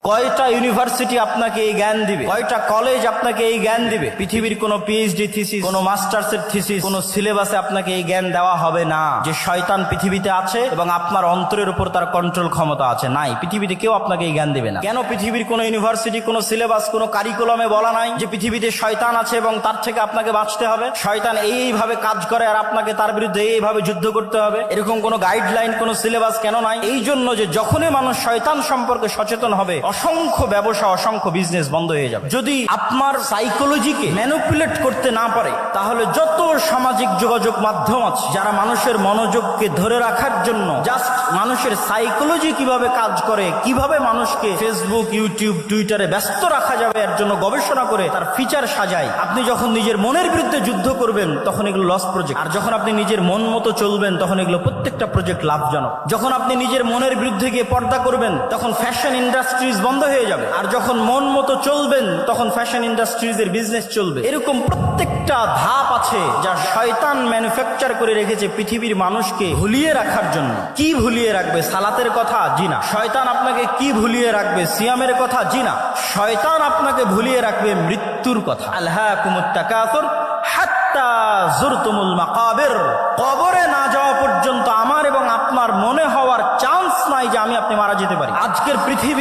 কয়টা ইউনিভার্সিটি আপনাকে এই জ্ঞান দিবে, কয়টা কলেজ আপনাকে এই জ্ঞান দিবে? পৃথিবীর কোনো পিএইচডি থিসিস, কোনো মাস্টার্সের থিসিস, কোনো সিলেবাসে আপনাকে এই জ্ঞান দেওয়া হবে না যে শয়তান পৃথিবীতে আছে এবং আপনার অন্তরের উপর তার কন্ট্রোল ক্ষমতা আছে। নাই, পৃথিবীতে কেউ আপনাকে এই জ্ঞান দিবে না। কেন পৃথিবীর কোনো ইউনিভার্সিটি, কোনো সিলেবাস, কোনো কারিকুলামে বলা নাই যে পৃথিবীতে শয়তান আছে এবং তার থেকে আপনাকে বাঁচতে হবে? শয়তান এইভাবে কাজ করে আর আপনাকে তার বিরুদ্ধে এইভাবে যুদ্ধ করতে হবে, এরকম কোনো গাইডলাইন, কোনো সিলেবাস কেন নাই? এই জন্য যে যখনই মানুষ শয়তান সম্পর্কে সচেতন হবে, অসংখ্য ব্যবসা, অসংখ্য বিজনেস বন্ধ হয়ে যাবে। যদি আপনার সাইকোলজিকে ম্যানিপুলেট করতে না পারে, তাহলে যত সামাজিক যোগাযোগ মাধ্যম আছে যারা মানুষের মনোযোগকে ধরে রাখার জন্য জাস্ট মানুষের সাইকোলজি কিভাবে কাজ করে, কিভাবে মানুষকে ফেসবুক, ইউটিউব, টুইটারে ব্যস্ত রাখা যাবে এর জন্য গবেষণা করে তার ফিচার সাজায়। আপনি যখন নিজের মনের বিরুদ্ধে যুদ্ধ করবেন তখন এগুলো লস প্রজেক্ট, আর যখন আপনি নিজের মন মতো চলবেন তখন এগুলো প্রত্যেকটা প্রজেক্ট লাভজনক। যখন আপনি নিজের মনের বিরুদ্ধে গিয়ে পর্দা করবেন তখন ফ্যাশন ইন্ডাস্ট্রিজ বন্ধ হয়ে যাবে, আর যখন মন মতো চলবেন তখন ফ্যাশন ইন্ডাস্ট্রিজের বিজনেস চলবে। এরকম প্রত্যেকটা ধাপ আছে যা শয়তান ম্যানুফ্যাকচার করে রেখেছে পৃথিবীর মানুষকে ভুলিয়ে রাখার জন্য। কি ভুলিয়ে রাখবে? সালাতের কথা? জি না। শয়তান আপনাকে কি ভুলিয়ে রাখবে? সিয়ামের কথা? জি না। শয়তান আপনাকে ভুলিয়ে রাখবে মৃত্যুর কথা। আলহাকুমুত তাকাসুর হাত্তা যুরতুমুল মাকাবির। কবরে না যাওয়া পর্যন্ত আমার এবং আপনার মনে হওয়ার চান্স নাই যে আমি আপনি মারা যেতে পারি। আজকের পৃথিবী